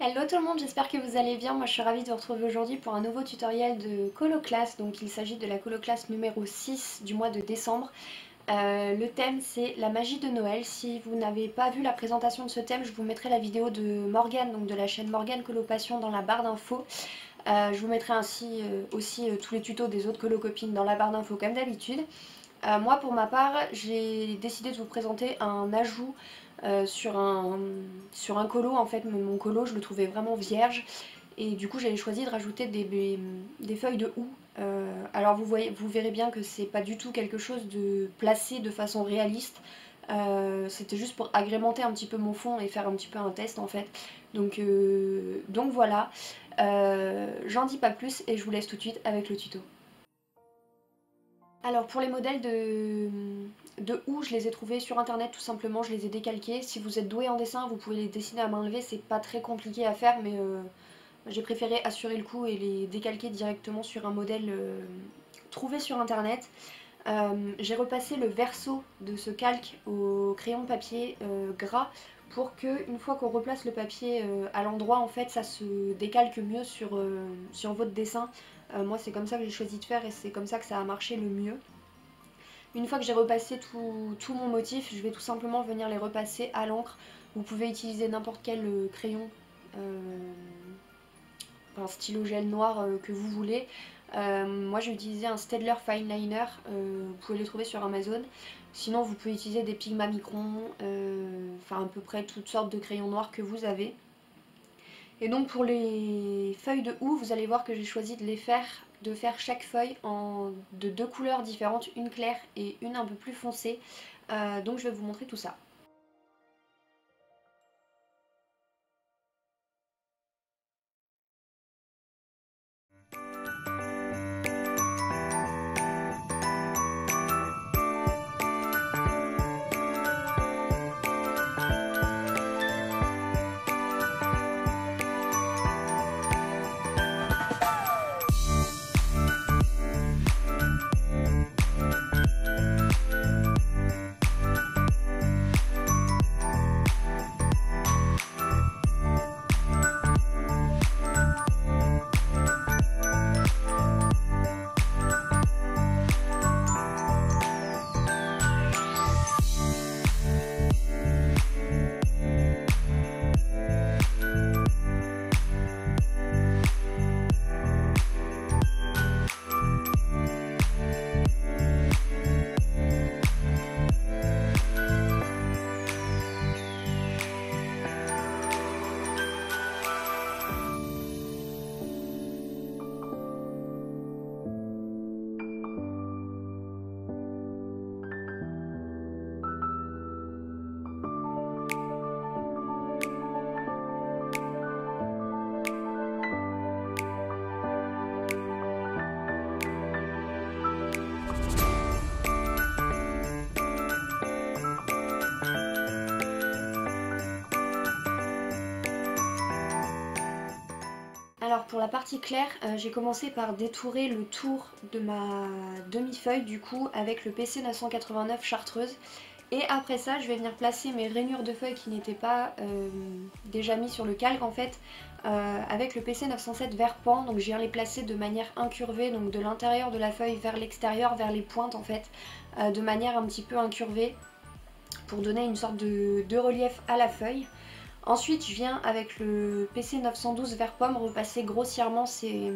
Hello tout le monde, j'espère que vous allez bien. Moi je suis ravie de vous retrouver aujourd'hui pour un nouveau tutoriel de Coloclass. Donc il s'agit de la Coloclass numéro 6 du mois de décembre. Le thème c'est la magie de Noël. Si vous n'avez pas vu la présentation de ce thème, je vous mettrai la vidéo de Morgane, donc de la chaîne Morgane Colopassion dans la barre d'infos. Je vous mettrai ainsi aussi tous les tutos des autres colocopines dans la barre d'infos comme d'habitude. Moi pour ma part j'ai décidé de vous présenter un ajout sur un colo. En fait mon colo je le trouvais vraiment vierge et du coup j'avais choisi de rajouter des feuilles de houx. Alors vous verrez bien que c'est pas du tout quelque chose de placé de façon réaliste. C'était juste pour agrémenter un petit peu mon fond et faire un petit peu un test en fait. Donc voilà, j'en dis pas plus et je vous laisse tout de suite avec le tuto. Alors pour les modèles de houx, je les ai trouvés sur internet tout simplement, je les ai décalqués. Si vous êtes doué en dessin, vous pouvez les dessiner à main levée, c'est pas très compliqué à faire, mais j'ai préféré assurer le coup et les décalquer directement sur un modèle trouvé sur internet. J'ai repassé le verso de ce calque au crayon papier gras pour que une fois qu'on replace le papier à l'endroit, en fait ça se décalque mieux sur votre dessin. Moi c'est comme ça que j'ai choisi de faire et c'est comme ça que ça a marché le mieux. Une fois que j'ai repassé tout mon motif, je vais tout simplement venir les repasser à l'encre. Vous pouvez utiliser n'importe quel crayon, un stylo gel noir que vous voulez. Moi j'ai utilisé un Staedtler Fine Liner, vous pouvez les trouver sur Amazon. Sinon vous pouvez utiliser des Pigma Micron, enfin à peu près toutes sortes de crayons noirs que vous avez. Et donc pour les feuilles de houx, vous allez voir que j'ai choisi de faire chaque feuille de deux couleurs différentes, une claire et une un peu plus foncée. Donc je vais vous montrer tout ça. Alors pour la partie claire, j'ai commencé par détourer le tour de ma demi-feuille du coup avec le PC 989 chartreuse. Et après ça, je vais venir placer mes rainures de feuilles qui n'étaient pas déjà mis sur le calque en fait, avec le PC 907 vert pan. Donc je viens les placer de manière incurvée, donc de l'intérieur de la feuille vers l'extérieur, vers les pointes en fait, de manière un petit peu incurvée pour donner une sorte de relief à la feuille. Ensuite je viens avec le PC 912 vert pomme repasser grossièrement ces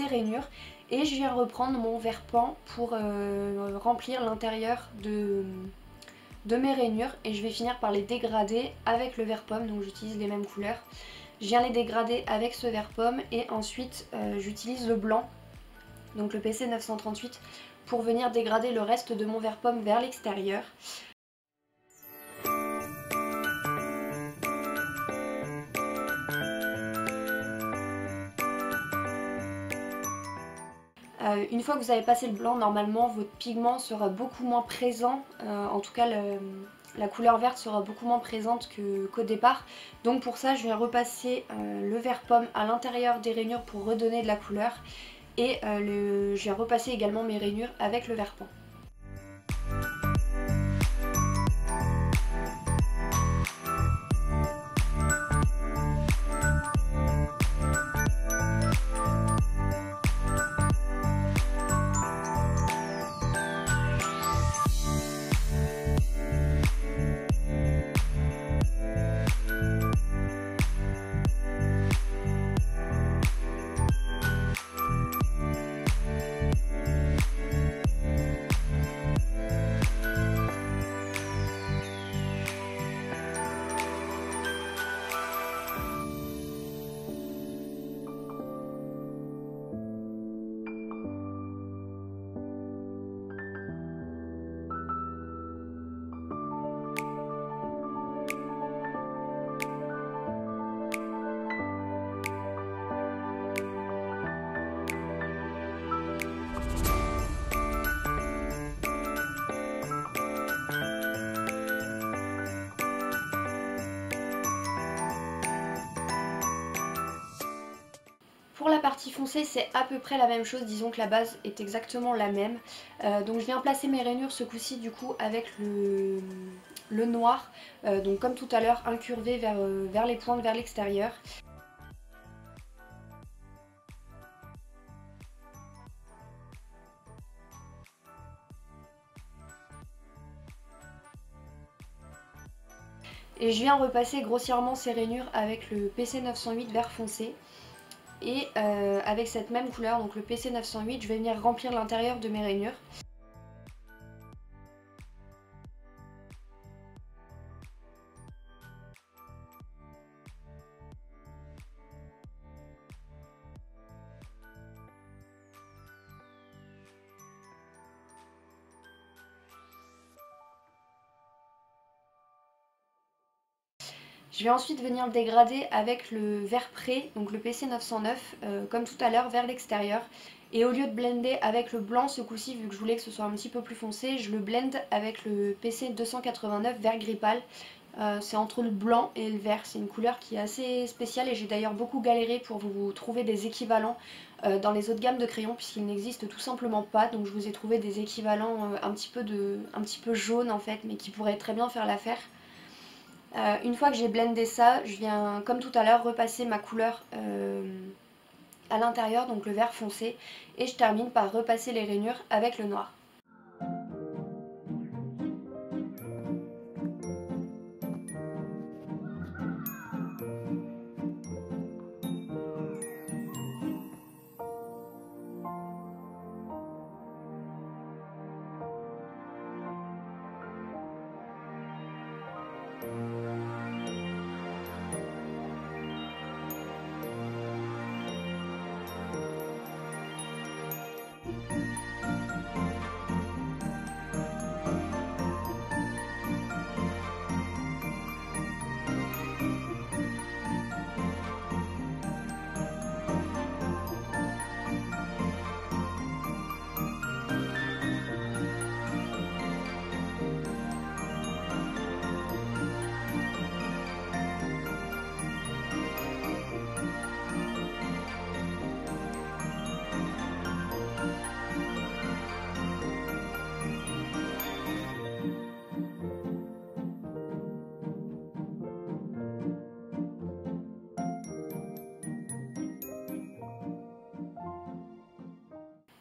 rainures et je viens reprendre mon vert pan pour remplir l'intérieur de mes rainures et je vais finir par les dégrader avec le vert pomme, donc j'utilise les mêmes couleurs. Je viens les dégrader avec ce vert pomme et ensuite j'utilise le blanc, donc le PC 938, pour venir dégrader le reste de mon vert pomme vers l'extérieur. Une fois que vous avez passé le blanc, normalement votre pigment sera beaucoup moins présent, en tout cas la couleur verte sera beaucoup moins présente qu'au départ. Donc pour ça je viens repasser le vert pomme à l'intérieur des rainures pour redonner de la couleur. Et je viens repasser également mes rainures avec le vert pan. partie foncée c'est à peu près la même chose, disons que la base est exactement la même. Donc je viens placer mes rainures ce coup-ci du coup avec le noir, donc comme tout à l'heure incurvé vers les pointes, vers l'extérieur. Et je viens repasser grossièrement ces rainures avec le PC 908 vert foncé. Et avec cette même couleur, donc le PC 908, je vais venir remplir l'intérieur de mes rainures. Je vais ensuite venir le dégrader avec le vert pré, donc le PC 909, comme tout à l'heure, vers l'extérieur. Et au lieu de blender avec le blanc ce coup-ci, vu que je voulais que ce soit un petit peu plus foncé, je le blende avec le PC 289 vert gris pâle. C'est entre le blanc et le vert, c'est une couleur qui est assez spéciale et j'ai d'ailleurs beaucoup galéré pour vous trouver des équivalents dans les autres gammes de crayons puisqu'il n'existe tout simplement pas. Donc je vous ai trouvé des équivalents un petit peu jaune en fait, mais qui pourraient très bien faire l'affaire. Une fois que j'ai blendé ça, je viens comme tout à l'heure repasser ma couleur à l'intérieur, donc le vert foncé, et je termine par repasser les rainures avec le noir.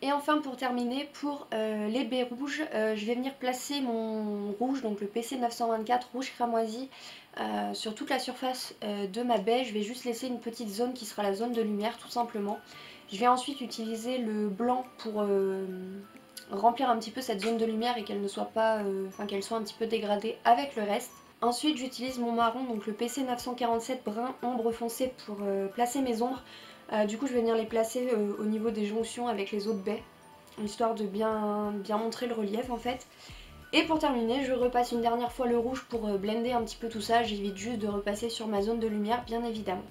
Et enfin pour terminer, pour les baies rouges, je vais venir placer mon rouge, donc le PC 924 rouge cramoisi, sur toute la surface de ma baie. Je vais juste laisser une petite zone qui sera la zone de lumière tout simplement. Je vais ensuite utiliser le blanc pour remplir un petit peu cette zone de lumière et qu'elle ne soit pas, qu'elle soit un petit peu dégradée avec le reste. Ensuite j'utilise mon marron, donc le PC 947 brun ombre foncé pour placer mes ombres. Du coup je vais venir les placer au niveau des jonctions avec les autres baies, histoire de bien montrer le relief en fait. Et pour terminer, je repasse une dernière fois le rouge pour blender un petit peu tout ça, j'évite juste de repasser sur ma zone de lumière bien évidemment.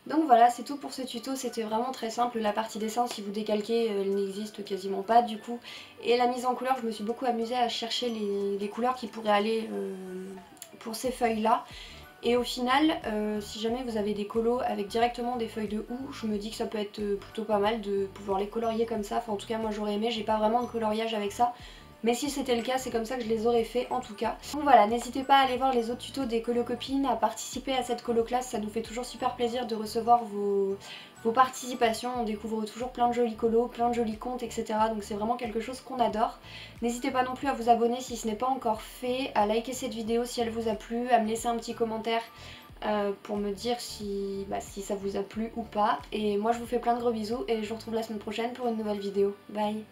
Donc voilà, c'est tout pour ce tuto, c'était vraiment très simple. La partie dessin, si vous décalquez, elle n'existe quasiment pas du coup. Et la mise en couleur, je me suis beaucoup amusée à chercher les couleurs qui pourraient aller pour ces feuilles-là. Et au final, si jamais vous avez des colos avec directement des feuilles de houx, je me dis que ça peut être plutôt pas mal de pouvoir les colorier comme ça. Enfin en tout cas moi j'aurais aimé, j'ai pas vraiment de coloriage avec ça. mais si c'était le cas c'est comme ça que je les aurais fait en tout cas. Donc voilà, n'hésitez pas à aller voir les autres tutos des colocopines, à participer à cette colo classe, ça nous fait toujours super plaisir de recevoir vos participations, on découvre toujours plein de jolis colos, plein de jolis comptes, etc. Donc c'est vraiment quelque chose qu'on adore. N'hésitez pas non plus à vous abonner si ce n'est pas encore fait, à liker cette vidéo si elle vous a plu, à me laisser un petit commentaire pour me dire si ça vous a plu ou pas. Et moi je vous fais plein de gros bisous et je vous retrouve la semaine prochaine pour une nouvelle vidéo. Bye!